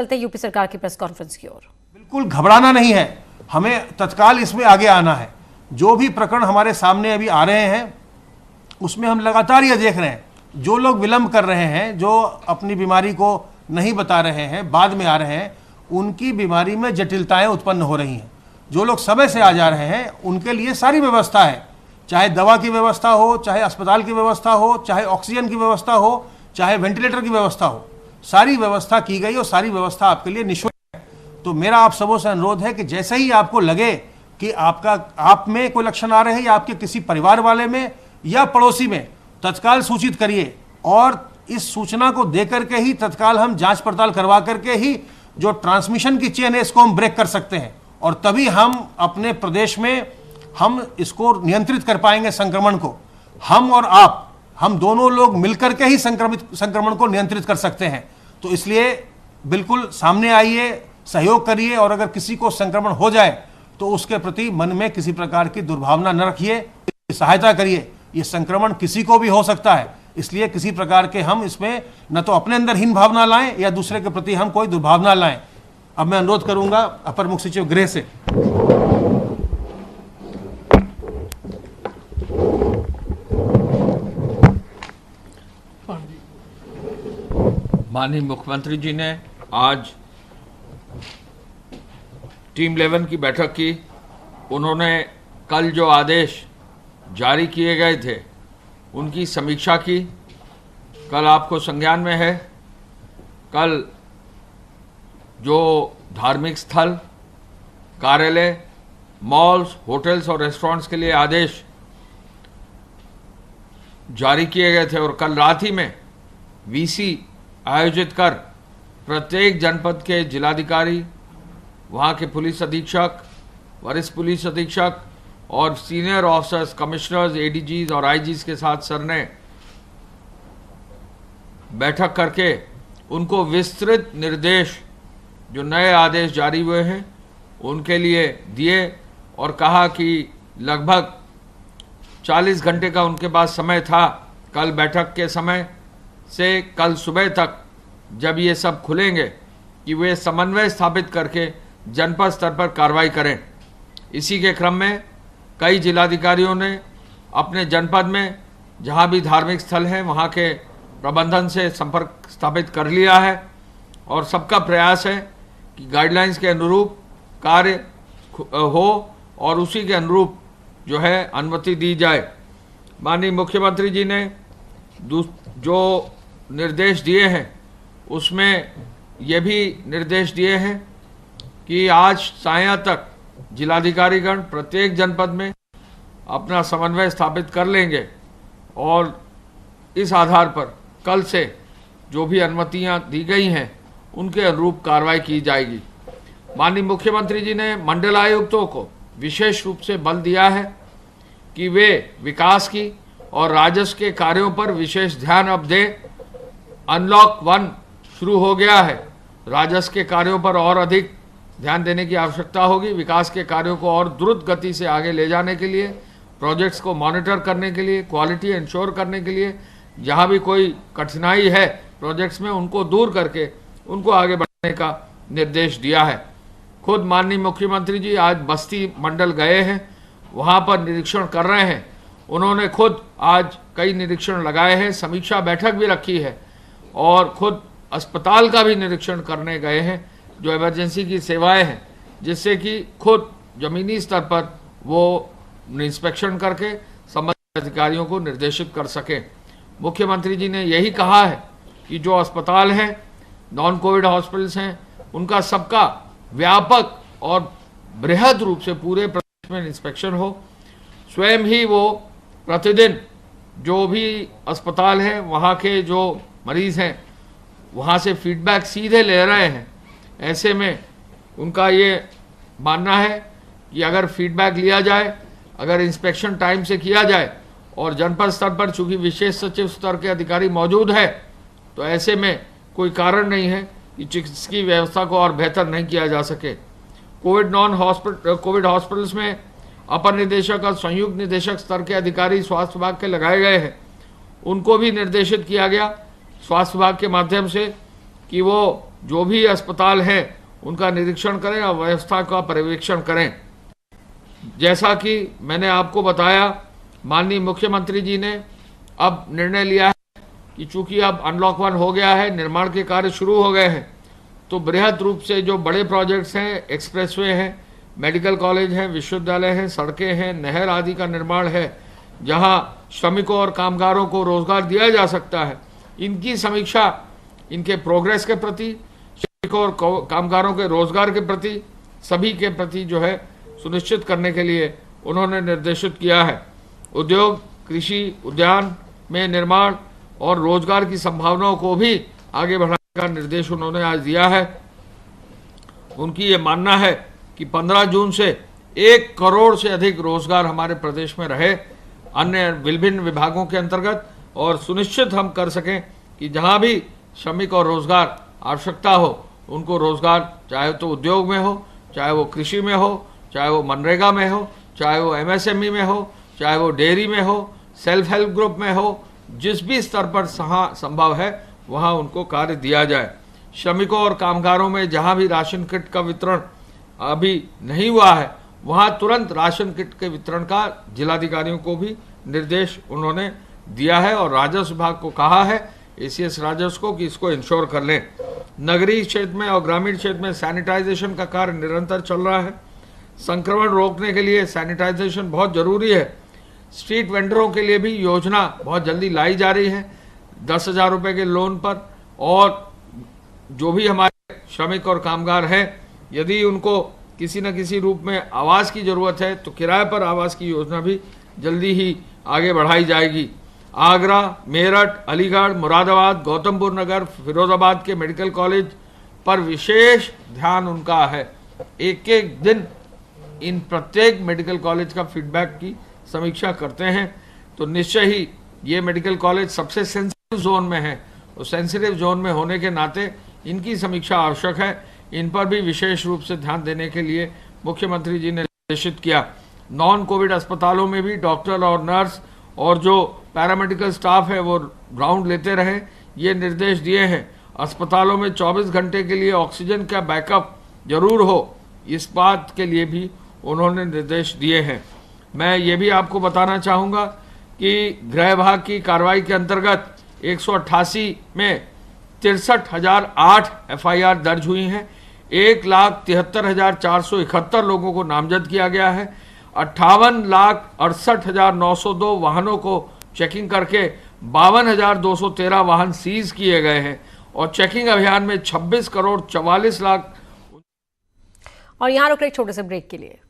चलते यूपी सरकार की प्रेस कॉन्फ्रेंस की ओर। बिल्कुल घबराना नहीं है, हमें तत्काल इसमें आगे आना है। जो भी प्रकरण हमारे सामने अभी आ रहे हैं उसमें हम लगातार ये देख रहे हैं, जो लोग विलंब कर रहे हैं, जो अपनी बीमारी को नहीं बता रहे हैं, बाद में आ रहे हैं, उनकी बीमारी में जटिलताएं उत्पन्न हो रही हैं। जो लोग समय से आ जा रहे हैं उनके लिए सारी व्यवस्था है, चाहे दवा की व्यवस्था हो, चाहे अस्पताल की व्यवस्था हो, चाहे ऑक्सीजन की व्यवस्था हो, चाहे वेंटिलेटर की व्यवस्था हो, सारी व्यवस्था की गई और सारी व्यवस्था आपके लिए निःशुल्क है। तो मेरा आप सबों से अनुरोध है कि जैसे ही आपको लगे कि आप में कोई लक्षण आ रहे हैं या आपके किसी परिवार वाले में या पड़ोसी में, तत्काल सूचित करिए और इस सूचना को देकर के ही तत्काल हम जांच पड़ताल करवा करके ही जो ट्रांसमिशन की चेन है इसको हम ब्रेक कर सकते हैं और तभी हम अपने प्रदेश में हम इसको नियंत्रित कर पाएंगे। संक्रमण को हम और आप, हम दोनों लोग मिलकर के ही संक्रमण को नियंत्रित कर सकते हैं। तो इसलिए बिल्कुल सामने आइए, सहयोग करिए और अगर किसी को संक्रमण हो जाए तो उसके प्रति मन में किसी प्रकार की दुर्भावना न रखिए, सहायता करिए। ये संक्रमण किसी को भी हो सकता है, इसलिए किसी प्रकार के हम इसमें न तो अपने अंदर हीन भावना लाएं या दूसरे के प्रति हम कोई दुर्भावना लाएं। अब मैं अनुरोध करूंगा अपर मुख्य सचिव गृह से। माननीय मुख्यमंत्री जी ने आज टीम 11 की बैठक की। उन्होंने कल जो आदेश जारी किए गए थे उनकी समीक्षा की। कल आपको संज्ञान में है, कल जो धार्मिक स्थल, कार्यालय, मॉल्स, होटल्स और रेस्टोरेंट्स के लिए आदेश जारी किए गए थे और कल रात ही में वीसी आयोजित कर प्रत्येक जनपद के जिलाधिकारी, वहाँ के पुलिस अधीक्षक, वरिष्ठ पुलिस अधीक्षक और सीनियर ऑफिसर्स, कमिश्नर्स, एडीजीज और आईजीज के साथ सर ने बैठक करके उनको विस्तृत निर्देश जो नए आदेश जारी हुए हैं उनके लिए दिए और कहा कि लगभग 40 घंटे का उनके पास समय था कल बैठक के समय से कल सुबह तक जब ये सब खुलेंगे कि वे समन्वय स्थापित करके जनपद स्तर पर कार्रवाई करें। इसी के क्रम में कई जिलाधिकारियों ने अपने जनपद में जहां भी धार्मिक स्थल हैं वहां के प्रबंधन से संपर्क स्थापित कर लिया है और सबका प्रयास है कि गाइडलाइंस के अनुरूप कार्य हो और उसी के अनुरूप जो है अनुमति दी जाए। माननीय मुख्यमंत्री जी ने जो निर्देश दिए हैं उसमें ये भी निर्देश दिए हैं कि आज सायं तक जिलाधिकारीगण प्रत्येक जनपद में अपना समन्वय स्थापित कर लेंगे और इस आधार पर कल से जो भी अनुमतियां दी गई हैं उनके अनुरूप कार्रवाई की जाएगी। माननीय मुख्यमंत्री जी ने मंडल आयुक्तों को विशेष रूप से बल दिया है कि वे विकास की और राजस्व के कार्यों पर विशेष ध्यान अब दें। अनलॉक 1 शुरू हो गया है, राजस्व के कार्यों पर और अधिक ध्यान देने की आवश्यकता होगी। विकास के कार्यों को और द्रुत गति से आगे ले जाने के लिए, प्रोजेक्ट्स को मॉनिटर करने के लिए, क्वालिटी इंश्योर करने के लिए, जहां भी कोई कठिनाई है प्रोजेक्ट्स में उनको दूर करके उनको आगे बढ़ाने का निर्देश दिया है। खुद माननीय मुख्यमंत्री जी आज बस्ती मंडल गए हैं, वहां पर निरीक्षण कर रहे हैं। उन्होंने खुद आज कई निरीक्षण लगाए हैं, समीक्षा बैठक भी रखी है और खुद अस्पताल का भी निरीक्षण करने गए हैं जो इमरजेंसी की सेवाएं हैं, जिससे कि खुद जमीनी स्तर पर वो इंस्पेक्शन करके संबंधित अधिकारियों को निर्देशित कर सकें। मुख्यमंत्री जी ने यही कहा है कि जो अस्पताल हैं, नॉन कोविड हॉस्पिटल्स हैं, उनका सबका व्यापक और बृहद रूप से पूरे प्रदेश में इंस्पेक्शन हो। स्वयं ही वो प्रतिदिन जो भी अस्पताल हैं वहाँ के जो मरीज हैं वहाँ से फीडबैक सीधे ले रहे हैं। ऐसे में उनका ये मानना है कि अगर फीडबैक लिया जाए, अगर इंस्पेक्शन टाइम से किया जाए और जनपद स्तर पर चूंकि विशेष सचिव स्तर के अधिकारी मौजूद है तो ऐसे में कोई कारण नहीं है कि चिकित्सकीय व्यवस्था को और बेहतर नहीं किया जा सके। कोविड हॉस्पिटल्स में अपर निदेशक और संयुक्त निदेशक स्तर के अधिकारी स्वास्थ्य विभाग के लगाए गए हैं, उनको भी निर्देशित किया गया स्वास्थ्य विभाग के माध्यम से कि वो जो भी अस्पताल है उनका निरीक्षण करें और व्यवस्था का पर्यवेक्षण करें। जैसा कि मैंने आपको बताया, माननीय मुख्यमंत्री जी ने अब निर्णय लिया है कि चूंकि अब अनलॉक 1 हो गया है, निर्माण के कार्य शुरू हो गए हैं, तो बृहद रूप से जो बड़े प्रोजेक्ट्स हैं, एक्सप्रेसवे हैं, मेडिकल कॉलेज हैं, विश्वविद्यालय हैं, सड़कें हैं, नहर आदि का निर्माण है, जहां श्रमिकों और कामगारों को रोजगार दिया जा सकता है, इनकी समीक्षा, इनके प्रोग्रेस के प्रति, श्रमिकों और कामगारों के रोजगार के प्रति, सभी के प्रति जो है सुनिश्चित करने के लिए उन्होंने निर्देशित किया है। उद्योग, कृषि, उद्यान में निर्माण और रोजगार की संभावनाओं को भी आगे बढ़ाने का निर्देश उन्होंने आज दिया है। उनकी ये मानना है कि 15 जून से 1 करोड़ से अधिक रोजगार हमारे प्रदेश में रहे अन्य विभिन्न विभागों के अंतर्गत, और सुनिश्चित हम कर सकें कि जहां भी श्रमिक और रोजगार आवश्यकता हो उनको रोजगार, चाहे तो उद्योग में हो, चाहे वो कृषि में हो, चाहे वो मनरेगा में हो, चाहे वो MSME में हो, चाहे वो डेयरी में हो, सेल्फ हेल्प ग्रुप में हो, जिस भी स्तर पर संभव है वहां उनको कार्य दिया जाए। श्रमिकों और कामगारों में जहां भी राशन किट का वितरण अभी नहीं हुआ है, वहां तुरंत राशन किट के वितरण का जिलाधिकारियों को भी निर्देश उन्होंने दिया है और राजस्व विभाग को कहा है, ACS राजस्व को, कि इसको इंश्योर कर लें। नगरीय क्षेत्र में और ग्रामीण क्षेत्र में सैनिटाइजेशन का कार्य निरंतर चल रहा है। संक्रमण रोकने के लिए सैनिटाइजेशन बहुत जरूरी है। स्ट्रीट वेंडरों के लिए भी योजना बहुत जल्दी लाई जा रही है 10,000 रुपये के लोन पर, और जो भी हमारे श्रमिक और कामगार हैं, यदि उनको किसी न किसी रूप में आवास की जरूरत है तो किराए पर आवास की योजना भी जल्दी ही आगे बढ़ाई जाएगी। आगरा, मेरठ, अलीगढ़, मुरादाबाद, गौतमबुद्ध नगर, फिरोजाबाद के मेडिकल कॉलेज पर विशेष ध्यान उनका है। एक एक दिन इन प्रत्येक मेडिकल कॉलेज का फीडबैक की समीक्षा करते हैं, तो निश्चय ही ये मेडिकल कॉलेज सबसे सेंसिटिव जोन में है, और सेंसिटिव जोन में होने के नाते इनकी समीक्षा आवश्यक है। इन पर भी विशेष रूप से ध्यान देने के लिए मुख्यमंत्री जी ने निर्देशित किया। नॉन कोविड अस्पतालों में भी डॉक्टर और नर्स और जो पैरामेडिकल स्टाफ है वो ग्राउंड लेते रहे, ये निर्देश दिए हैं। अस्पतालों में 24 घंटे के लिए ऑक्सीजन का बैकअप जरूर हो, इस बात के लिए भी उन्होंने निर्देश दिए हैं। मैं ये भी आपको बताना चाहूँगा कि गृह विभाग की कार्रवाई के अंतर्गत 188 में 63,008 FIR दर्ज हुई हैं। 1,73,471 लोगों को नामजद किया गया है। 58,68,902 वाहनों को चेकिंग करके 52,213 वाहन सीज किए गए हैं, और चेकिंग अभियान में 26 करोड़ 44 लाख। और यहाँ रुक रहे एक छोटे से ब्रेक के लिए।